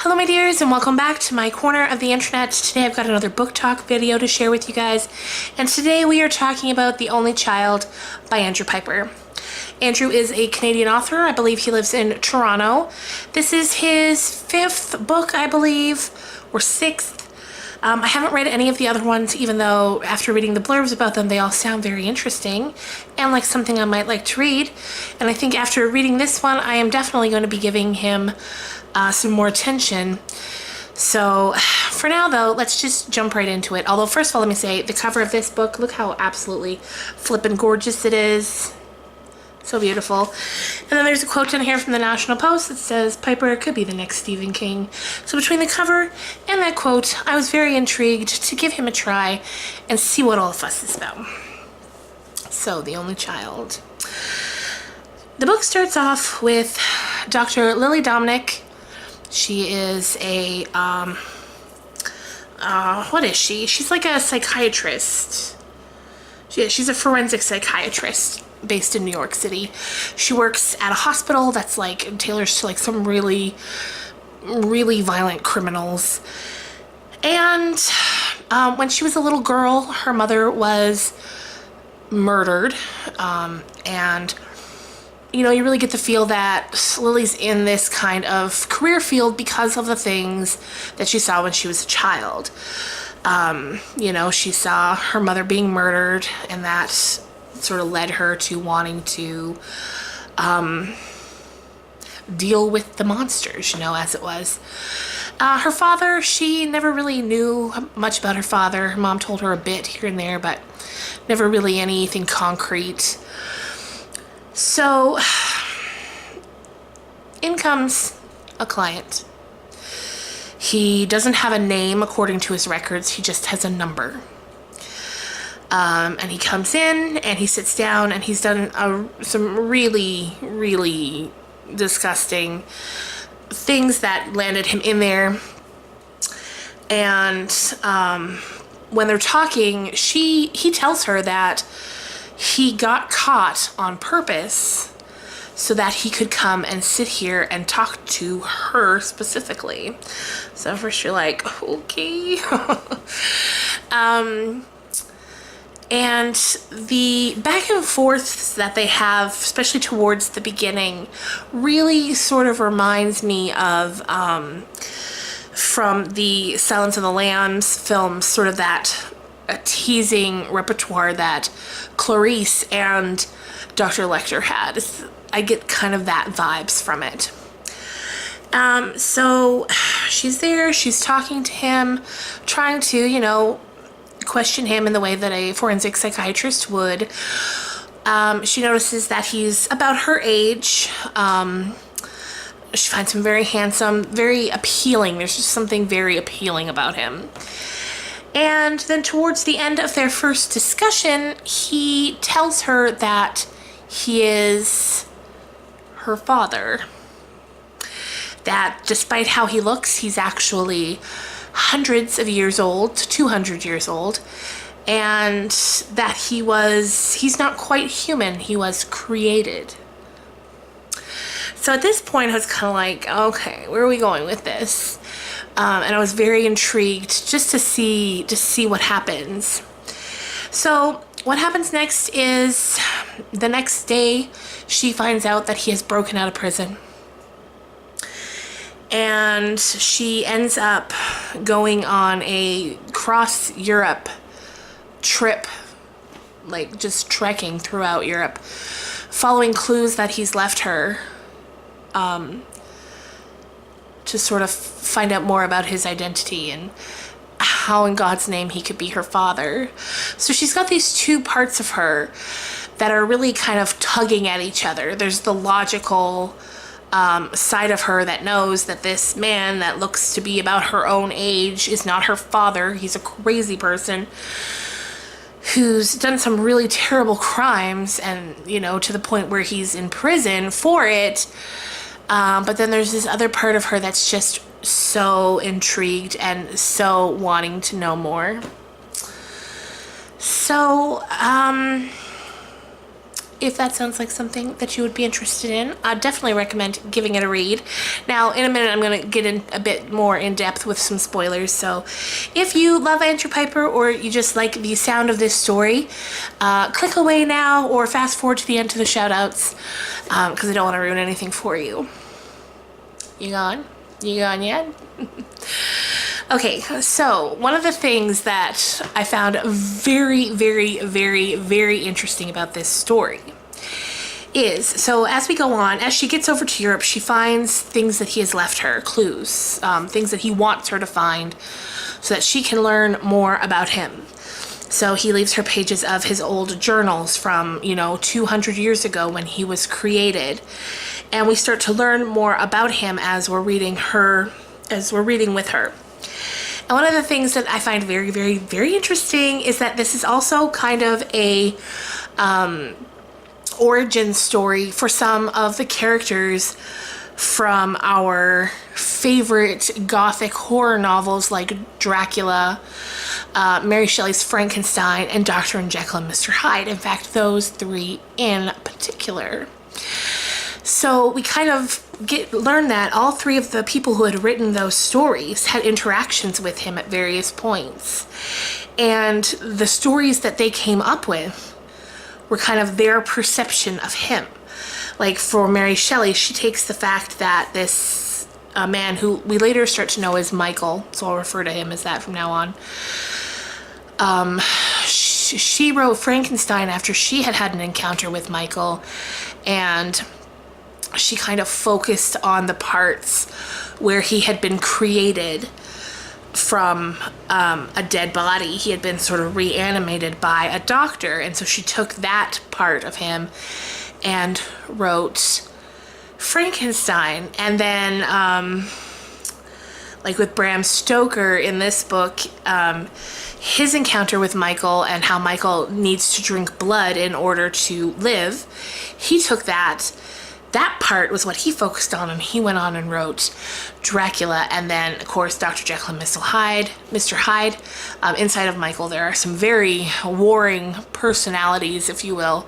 Hello my dears, and welcome back to my corner of the internet. Today I've got another book talk video to share with you guys, and today we are talking about The Only Child by Andrew Piper. Andrew is a Canadian author. I believe he lives in Toronto. This is his 5th book, I believe, or 6th. I haven't read any of the other ones, even though after reading the blurbs about them, they all sound very interesting and like something I might like to read. And I think after reading this one, I am definitely going to be giving him some more attention. So for now though, let's just jump right into it. Although first of all, let me say the cover of this book, look how absolutely flippin' gorgeous it is. So beautiful. And then there's a quote in here from the National Post that says, Piper could be the next Stephen King. So between the cover and that quote, I was very intrigued to give him a try and see what all the fuss is about. So, The Only Child. The book starts off with Dr. Lily Dominic. She is a, what is she? She's like a psychiatrist. She's a forensic psychiatrist based in New York City. She works at a hospital that's like tailors to like some really violent criminals. And when she was a little girl, her mother was murdered. And you know, you really get the feel that Lily's in this kind of career field because of the things that she saw when she was a child. You know, she saw her mother being murdered, and that sort of led her to wanting to deal with the monsters, you know, as it was. Her father, she never really knew much about her father. Her mom told her a bit here and there, but never really anything concrete. So, in comes a client. He doesn't have a name according to his records, he just has a number. And he comes in and he sits down and he's done some really disgusting things that landed him in there. And when they're talking, he tells her that he got caught on purpose so that he could come and sit here and talk to her specifically. So first you're like, okay. And the back and forth that they have, especially towards the beginning, really sort of reminds me of from the Silence of the Lambs films, sort of that teasing repertoire that Clarice and Dr. Lecter had. I get kind of that vibes from it. So she's there, she's talking to him, trying to, you know, question him in the way that a forensic psychiatrist would. She notices that he's about her age. She finds him very handsome, very appealing. There's just something very appealing about him. And then towards the end of their first discussion, he tells her that he is her father. That despite how he looks, he's actually hundreds of years old, 200 years old, and that he's not quite human, he was created. So at this point I was kind of like, okay, where are we going with this? And I was very intrigued just to see what happens. So what happens next is the next day she finds out that he has broken out of prison. And she ends up going on a cross-Europe trip, like just trekking throughout Europe, following clues that he's left her, to sort of find out more about his identity and how in God's name he could be her father. So she's got these two parts of her that are really kind of tugging at each other. There's the logical side of her that knows that this man that looks to be about her own age is not her father. He's a crazy person who's done some really terrible crimes, and, you know, to the point where he's in prison for it. But then there's this other part of her that's just so intrigued and so wanting to know more. So, if that sounds like something that you would be interested in, I definitely recommend giving it a read. Now, in a minute, I'm going to get in a bit more in depth with some spoilers. So if you love Andrew Piper or you just like the sound of this story, click away now or fast forward to the end to the shout outs, because I don't want to ruin anything for you. You gone? You gone yet? Okay, so one of the things that I found very, very, very, very interesting about this story is, so as we go on, as she gets over to Europe, she finds things that he has left her, clues, things that he wants her to find so that she can learn more about him. So he leaves her pages of his old journals from, 200 years ago when he was created. And we start to learn more about him as we're reading with her. And one of the things that I find very, very, very interesting is that this is also kind of a origin story for some of the characters from our favorite gothic horror novels like Dracula, Mary Shelley's Frankenstein, and Dr. and Jekyll and Mr. Hyde. In fact, those three in particular. So we kind of learn that all three of the people who had written those stories had interactions with him at various points. And the stories that they came up with were kind of their perception of him. Like for Mary Shelley, she takes the fact that this man who we later start to know as Michael, so I'll refer to him as that from now on, she wrote Frankenstein after she had had an encounter with Michael, and she kind of focused on the parts where he had been created from a dead body. He had been sort of reanimated by a doctor, and so she took that part of him and wrote Frankenstein. And then like with Bram Stoker in this book, his encounter with Michael and how Michael needs to drink blood in order to live, he took that part was what he focused on, and he went on and wrote Dracula. And then, of course, Dr. Jekyll and Mr. Hyde. Inside of Michael, there are some very warring personalities, if you will,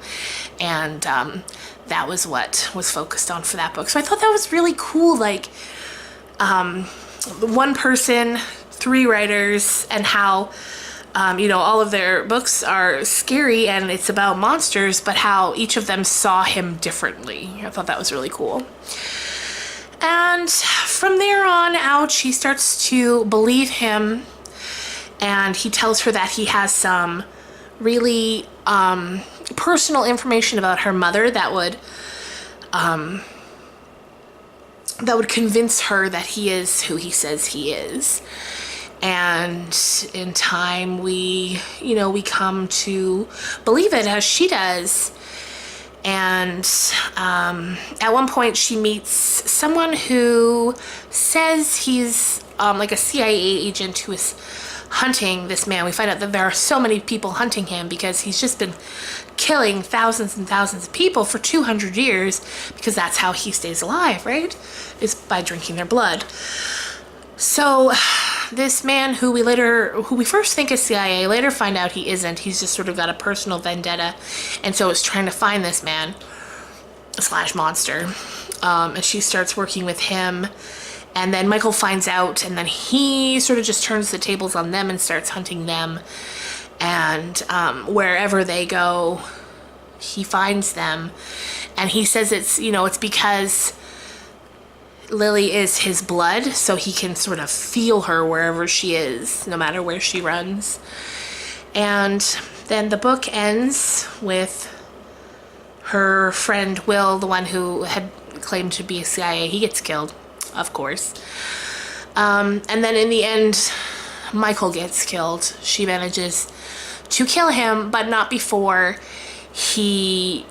and that was what was focused on for that book. So I thought that was really cool, like one person, three writers, and how all of their books are scary and it's about monsters, but how each of them saw him differently. I thought that was really cool. And from there on out, she starts to believe him, and he tells her that he has some really personal information about her mother that would convince her that he is who he says he is. And in time, we come to believe it as she does. And at one point, she meets someone who says he's like a CIA agent who is hunting this man. We find out that there are so many people hunting him because he's just been killing thousands and thousands of people for 200 years, because that's how he stays alive, right? Is by drinking their blood. So this man who we first think is CIA, later find out he isn't. He's just sort of got a personal vendetta, and so is trying to find this man / monster. And she starts working with him, and then Michael finds out, and then he sort of just turns the tables on them and starts hunting them. And wherever they go, he finds them, and he says it's because Lily is his blood, so he can sort of feel her wherever she is, no matter where she runs. And then the book ends with her friend Will, the one who had claimed to be a CIA. He gets killed, of course. And then in the end, Michael gets killed. She manages to kill him, but not before he...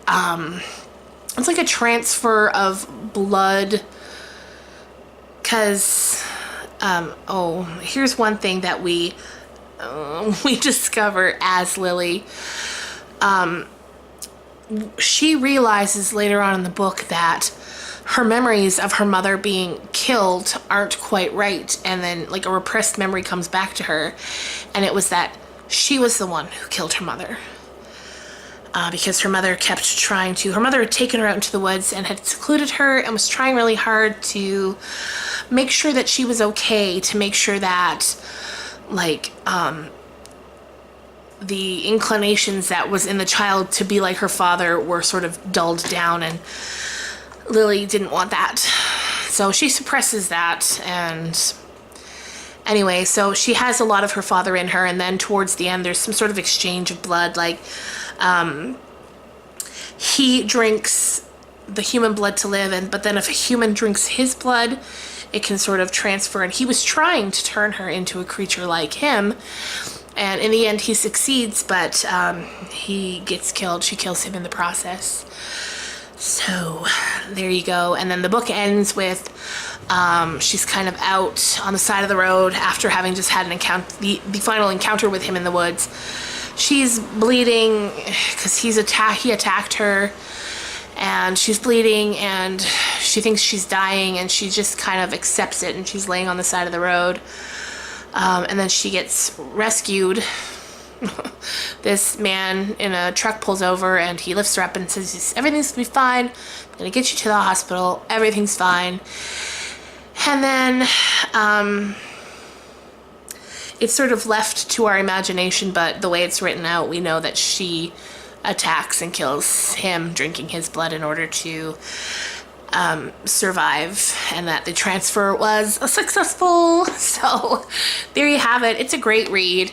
it's like a transfer of blood. Because, here's one thing that we discover as Lily. She realizes later on in the book that her memories of her mother being killed aren't quite right, and then like a repressed memory comes back to her, and it was that she was the one who killed her mother. because her mother kept trying to. Her mother had taken her out into the woods and had secluded her and was trying really hard to make sure that she was okay, to make sure that, like, the inclinations that was in the child to be like her father were sort of dulled down, and Lily didn't want that. So she suppresses that, and anyway, so she has a lot of her father in her, and then towards the end there's some sort of exchange of blood, like he drinks the human blood to live, but then if a human drinks his blood, it can sort of transfer, and he was trying to turn her into a creature like him, and in the end he succeeds, but he gets killed. She kills him in the process. So there you go. And then the book ends with she's kind of out on the side of the road after having just had an encounter, the final encounter with him in the woods. She's bleeding because he attacked her, and she's bleeding and she thinks she's dying, and she just kind of accepts it, and she's laying on the side of the road. And then she gets rescued. This man in a truck pulls over, and he lifts her up and says, everything's gonna be fine. I'm gonna get you to the hospital. Everything's fine. And then it's sort of left to our imagination, but the way it's written out, we know that she attacks and kills him, drinking his blood in order to survive, and that the transfer was successful. So there you have it. It's a great read.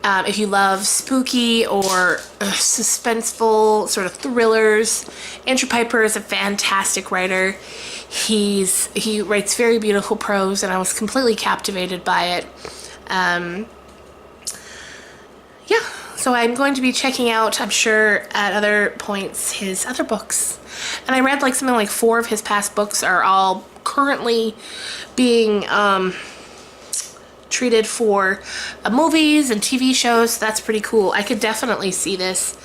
If you love spooky or suspenseful sort of thrillers, Andrew Piper is a fantastic writer. He writes very beautiful prose, and I was completely captivated by it. Yeah, so I'm going to be checking out, I'm sure at other points, his other books. And I read like something like 4 of his past books are all currently being treated for movies and TV shows. So that's pretty cool. I could definitely see this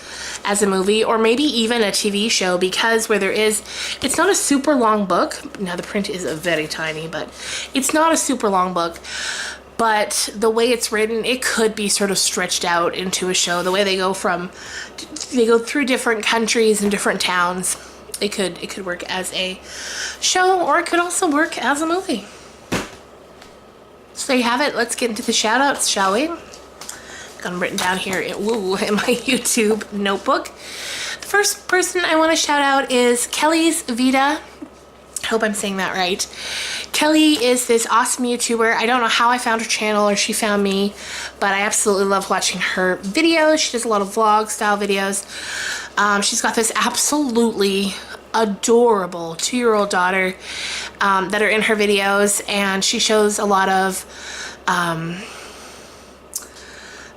as a movie, or maybe even a TV show, because it's not a super long book. Now the print is very tiny, but it's not a super long book. But the way it's written, it could be sort of stretched out into a show. The way they go through different countries and different towns. It could work as a show, or it could also work as a movie. So there you have it. Let's get into the shout outs, shall we? Got them written down here in my YouTube notebook. The first person I want to shout out is Kelly's Vita. I hope I'm saying that right. Kelly is this awesome YouTuber. I don't know how I found her channel or she found me, but I absolutely love watching her videos. She does a lot of vlog style videos. She's got this absolutely adorable 2-year-old daughter that are in her videos, and she shows a lot of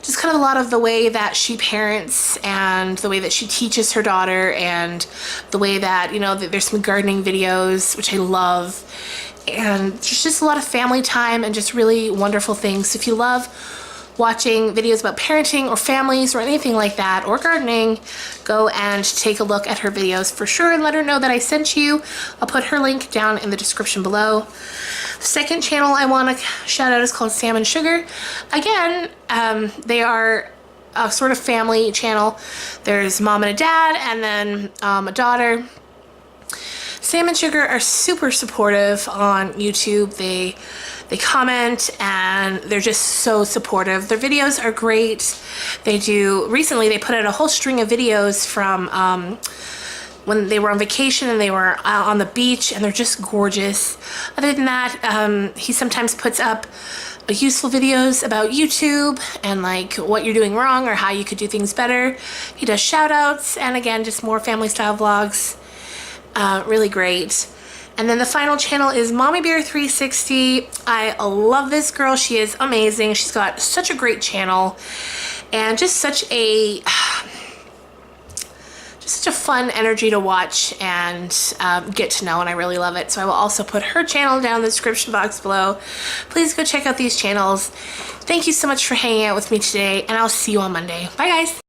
just kind of a lot of the way that she parents and the way that she teaches her daughter, and the way that, you know, there's some gardening videos, which I love, and there's just a lot of family time and just really wonderful things. So if you love watching videos about parenting or families or anything like that, or gardening, go and take a look at her videos for sure, and let her know that I sent you. I'll put her link down in the description below. The second channel I want to shout out is called Sam and Sugar. Again, they are a sort of family channel. There's mom and a dad, and then a daughter. Sam and Sugar are super supportive on YouTube. They comment, and they're just so supportive. Their videos are great. Recently they put out a whole string of videos from when they were on vacation and they were on the beach, and they're just gorgeous. Other than that, he sometimes puts up useful videos about YouTube and like what you're doing wrong or how you could do things better. He does shout outs, and again, just more family style vlogs. Really great. And then the final channel is Mommy Bear 360. I love this girl. She is amazing. She's got such a great channel, and just such a fun energy to watch and get to know, and I really love it. So I will also put her channel down in the description box below. Please go check out these channels. Thank you so much for hanging out with me today, and I'll see you on Monday. Bye guys.